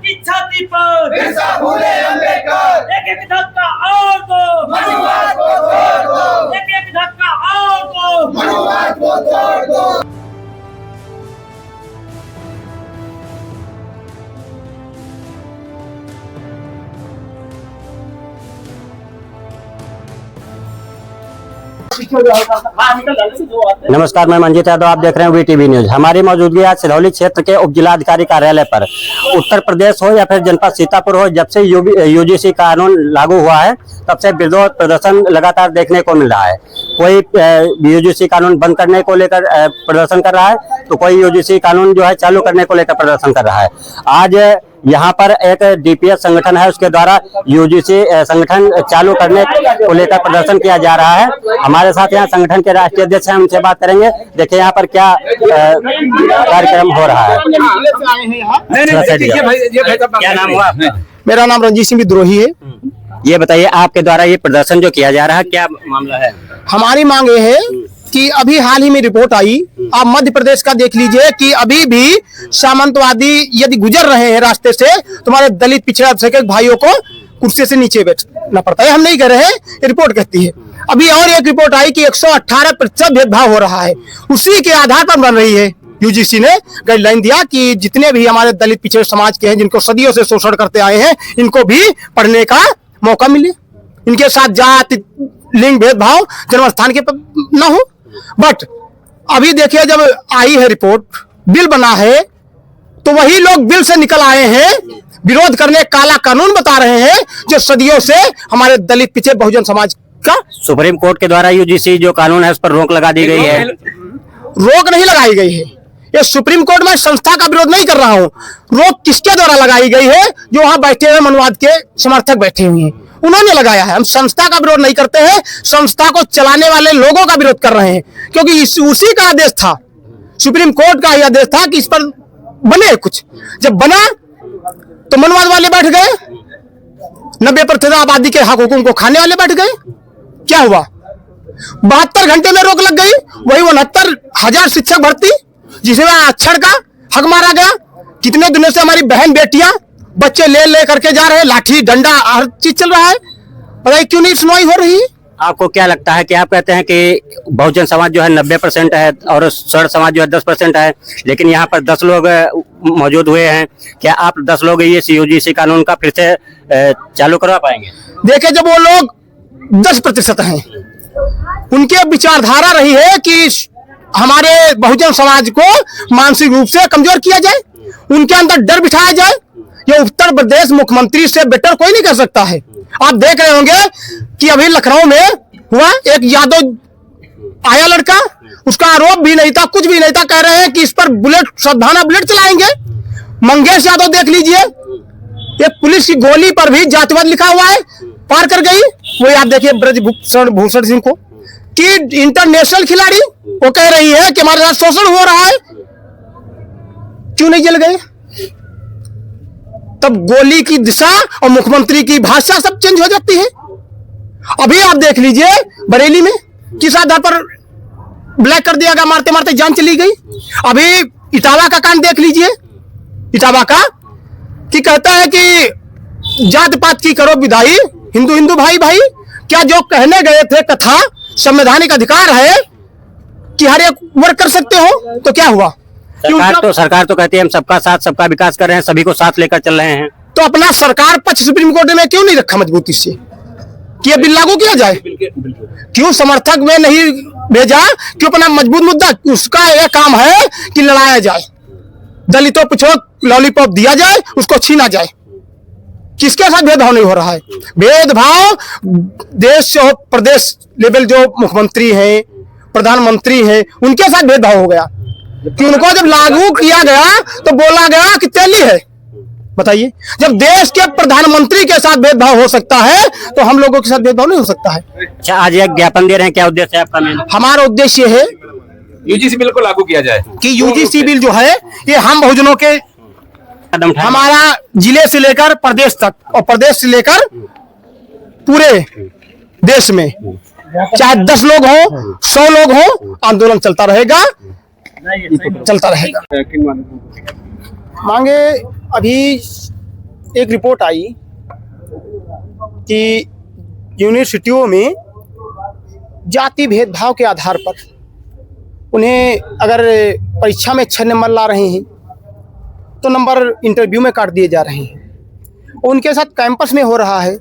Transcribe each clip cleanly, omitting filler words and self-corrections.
की छाती पर बिरसा फुले अम्बेडकर, एक एक धक्का और दो, मनुवाद को तोड़ दो, एक एक धक्का और दो, मनुवाद को तोड़ दो। नमस्कार, मैं मंजीत यादव, आप देख रहे हैं वीटीवी न्यूज। हमारी मौजूदगी आज सिरौली क्षेत्र के उप जिलाधिकारी कार्यालय पर। उत्तर प्रदेश हो या फिर जनपद सीतापुर हो, जब से यूजीसी कानून लागू हुआ है तब से विरोध प्रदर्शन लगातार देखने को मिल रहा है। कोई यूजीसी कानून बंद करने को लेकर प्रदर्शन कर रहा है, तो कोई यूजीसी कानून जो है चालू करने को लेकर प्रदर्शन कर रहा है। आज यहाँ पर एक डीपीएस संगठन है, उसके द्वारा यूजीसी संगठन चालू करने को लेकर प्रदर्शन किया जा रहा है। हमारे साथ यहाँ संगठन के राष्ट्रीय अध्यक्ष हैं, उनसे बात करेंगे। देखिए यहाँ पर क्या कार्यक्रम हो रहा है। क्या नाम हुआ आपका? मेरा नाम रंजीत सिंह विद्रोही है। ये बताइए, आपके द्वारा ये प्रदर्शन जो किया जा रहा है, क्या मामला है? हमारी मांग ये है कि अभी हाल ही में रिपोर्ट आई, आप मध्य प्रदेश का देख लीजिए कि अभी भी सामंतवादी यदि गुजर रहे हैं रास्ते से, तुम्हारे दलित पिछड़ा के भाइयों को कुर्सी से नीचे बैठना पड़ता है। हम नहीं कह रहे हैं, रिपोर्ट कहती है। अभी और एक रिपोर्ट आई कि 118% भेदभाव हो रहा है, उसी के आधार पर बन रही है। यूजीसी ने गाइडलाइन दिया कि जितने भी हमारे दलित पिछड़े समाज के हैं, जिनको सदियों से शोषण करते आए हैं, इनको भी पढ़ने का मौका मिले, इनके साथ जाति लिंग भेदभाव जन्म स्थान के न हो। बट अभी देखिए, जब आई है रिपोर्ट, बिल बना है, तो वही लोग बिल से निकल आए हैं, विरोध करने काला कानून बता रहे हैं, जो सदियों से हमारे दलित पिछड़े बहुजन समाज का। सुप्रीम कोर्ट के द्वारा यूजीसी जो कानून है उस पर रोक लगा दी गई है। रोक नहीं लगाई गई है, ये सुप्रीम कोर्ट में संस्था का विरोध नहीं कर रहा हूं। रोक किसके द्वारा लगाई गई है? जो वहां बैठे हुए मनुवाद के समर्थक बैठे हुए हैं, उन्होंने लगाया है। हम संस्था का विरोध नहीं करते हैं, संस्था को चलाने वाले लोगों का विरोध कर रहे हैं, क्योंकि उसी का आदेश था, सुप्रीम कोर्ट का ही आदेश था कि इस पर बने कुछ। जब बना तो मनवाद वाले बैठ गए, 90% आबादी के हक हुकुम को खाने वाले बैठ गए। क्या हुआ? 72 घंटे में रोक लग गई। वही 69,000 शिक्षक भर्ती, जिसमें अक्षर का हक मारा गया। कितने दिनों से हमारी बहन बेटियां बच्चे ले करके जा रहे हैं, लाठी डंडा हर चीज चल रहा है, पता क्यों नहीं सुनवाई हो रही? आपको क्या लगता है कि आप कहते हैं कि बहुजन समाज जो है 90% है और स्वर्ण समाज जो है 10% है, लेकिन यहाँ पर 10 लोग मौजूद हुए हैं। क्या आप 10 लोग ये यूजीसी कानून का फिर से चालू करवा पाएंगे? देखिए, जब वो लोग 10% हैं, उनके विचारधारा रही है कि हमारे बहुजन समाज को मानसिक रूप से कमजोर किया जाए, उनके अंदर डर बिठाया जाए। ये उत्तर प्रदेश मुख्यमंत्री से बेटर कोई नहीं कर सकता है। आप देख रहे होंगे कि अभी लखनऊ में हुआ, एक यादव आया लड़का, उसका आरोप भी नहीं था, कुछ भी नहीं था, कह रहे हैं कि इस पर बुलेट सद्भावना बुलेट चलाएंगे। मंगेश यादव देख लीजिए, ये पुलिस की गोली पर भी जातिवाद लिखा हुआ है, पार कर गई। वो आप देखिए ब्रजभूषण सिंह को, कि इंटरनेशनल खिलाड़ी, वो कह रही है कि हमारे साथ शोषण हो रहा है, क्यों नहीं जल गए? तब गोली की दिशा और मुख्यमंत्री की भाषा सब चेंज हो जाती है। अभी आप देख लीजिए बरेली में किस आधार पर ब्लैक कर दिया गया, मारते मारते जान चली गई। अभी इटावा का कांड देख लीजिए, इटावा का कि कहता है कि जात पात की करो विदाई, हिंदू हिंदू भाई भाई। क्या जो कहने गए थे कथा, संवैधानिक अधिकार है कि हर एक वर्ग कर सकते हो, तो क्या हुआ? सरकार तो कहती है हम सबका साथ सबका विकास कर रहे हैं, सभी को साथ लेकर चल रहे हैं। तो अपना सरकार पक्ष सुप्रीम कोर्ट में क्यों नहीं रखा मजबूती से कि यह बिल लागू किया जाए? क्यों समर्थक में नहीं भेजा? क्यों अपना मजबूत मुद्दा, उसका यह काम है कि लड़ाया जाए, दलितों पिछड़ों लॉलीपॉप दिया जाए, उसको छीना जाए। किसके साथ भेदभाव नहीं हो रहा है? भेदभाव देश और प्रदेश लेवल जो मुख्यमंत्री हैं, प्रधानमंत्री हैं, उनके साथ भेदभाव हो गया कि उनको जब लागू किया गया तो बोला गया कि तेली है। बताइए, जब देश के प्रधानमंत्री के साथ भेदभाव हो सकता है तो हम लोगों के साथ भेदभाव नहीं हो सकता है। अच्छा, आज एक ज्ञापन दे रहे हैं, क्या उद्देश्य है आपका? हमारा उद्देश्य है यूजीसी बिल को लागू किया जाए, कि यूजीसी बिल जो है ये हम बहुजनों के, हमारा जिले से लेकर प्रदेश तक और प्रदेश से लेकर पूरे देश में, चाहे 10 लोग हो, 100 लोग हो, आंदोलन चलता रहेगा, चलता रहेगा। मांगे अभी एक रिपोर्ट आई कि यूनिवर्सिटियों में जाति भेदभाव के आधार पर उन्हें अगर परीक्षा में 6 नंबर ला रहे हैं तो नंबर इंटरव्यू में काट दिए जा रहे हैं। उनके साथ कैंपस में हो रहा है,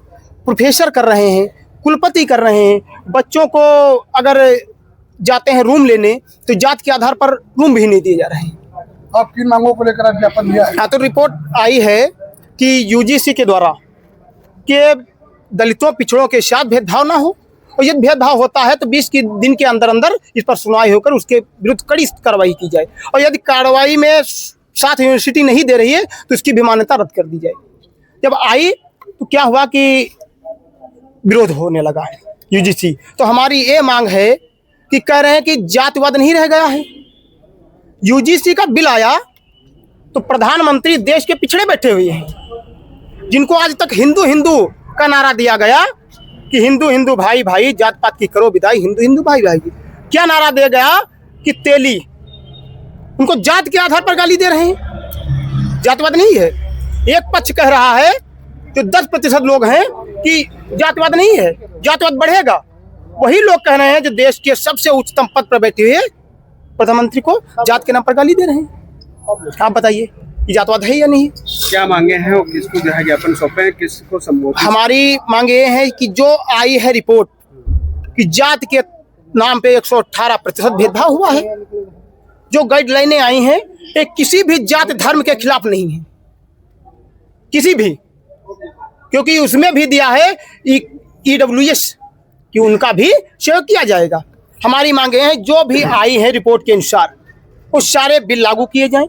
प्रोफेसर कर रहे हैं, कुलपति कर रहे हैं। बच्चों को अगर जाते हैं रूम लेने तो जात के आधार पर रूम भी नहीं दिए जा रहे हैं। आप किन मांगों को लेकर आज ज्ञापन दिया है? हाँ, तो रिपोर्ट आई है कि यूजीसी के द्वारा कि दलितों पिछड़ों के साथ भेदभाव ना हो, और यदि भेदभाव होता है तो 20 दिन के अंदर अंदर इस पर सुनवाई होकर उसके विरुद्ध कड़ी कार्रवाई की जाए, और यदि कार्रवाई में साथ यूनिवर्सिटी नहीं दे रही है तो उसकी भी मान्यता रद्द कर दी जाए। जब आई तो क्या हुआ कि विरोध होने लगा है यूजीसी। तो हमारी ये मांग है कि कह रहे हैं कि जातिवाद नहीं रह गया है। यूजीसी का बिल आया तो प्रधानमंत्री देश के पिछड़े बैठे हुए हैं, जिनको आज तक हिंदू हिंदू का नारा दिया गया कि हिंदू हिंदू भाई भाई, जात पात की करो विदाई, हिंदू हिंदू भाई भाई। क्या नारा दिया गया कि तेली, उनको जात के आधार पर गाली दे रहे हैं। जातिवाद नहीं है। एक पक्ष कह रहा है जो 10% लोग हैं कि जातिवाद नहीं है, जातिवाद बढ़ेगा। वही लोग कह रहे हैं जो देश के सबसे उच्चतम पद पर बैठे हुए प्रधानमंत्री को जात के नाम पर गाली दे रहे हैं। आप बताइए कि जातिवाद है या नहीं? क्या मांगे हैं और किसको जो है ज्ञापन सौंपे, किसको संबोधित? हमारी मांग ये है कि जो आई है रिपोर्ट कि जात के नाम पे 118% भेदभाव हुआ है, जो गाइडलाइनें आई हैं ये किसी भी जात धर्म के खिलाफ नहीं है, किसी भी, क्योंकि उसमें भी दिया है EWS कि उनका भी सहयोग किया जाएगा। हमारी मांगे हैं जो भी आई है रिपोर्ट के अनुसार वो सारे बिल लागू किए जाएं।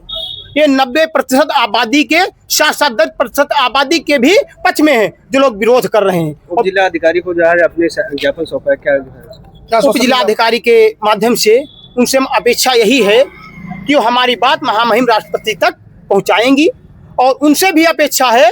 ये 90% आबादी के साथ साथ 10% आबादी के भी पक्ष में है जो लोग विरोध कर रहे हैं। उप जिला अधिकारी को जो है अपने ज्ञापन सौंपा है, क्या उप जिला अधिकारी के माध्यम से उनसे अपेक्षा यही है कि वो हमारी बात महामहिम राष्ट्रपति तक पहुंचाएंगी, और उनसे भी अपेक्षा है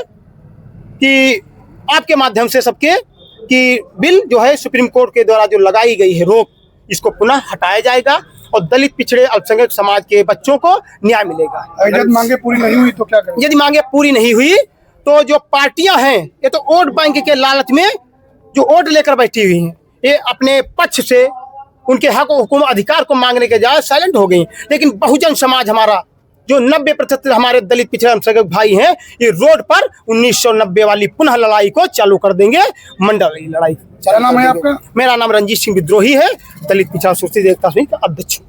कि आपके माध्यम से सबके कि बिल जो है सुप्रीम कोर्ट के द्वारा जो लगाई गई है रोक, इसको पुनः हटाया जाएगा और दलित पिछड़े अल्पसंख्यक समाज के बच्चों को न्याय मिलेगा। यदि मांगे पूरी नहीं हुई तो क्या करेंगे? यदि मांगे पूरी नहीं हुई तो जो पार्टियां हैं ये तो वोट बैंक के लालच में जो वोट लेकर बैठी हुई हैं, ये अपने पक्ष से उनके हक हुकूम अधिकार को मांगने के जाए साइलेंट हो गई। लेकिन बहुजन समाज हमारा जो 90% हमारे दलित पिछड़े अल्पसंख्यक भाई हैं, ये रोड पर 1990 वाली पुनः लड़ाई को चालू कर देंगे, मंडल लड़ाई। क्या नाम है आपका? मेरा नाम रंजीत सिंह विद्रोही है, दलित पिछड़ा सूची एकता समिति का अध्यक्ष हूँ।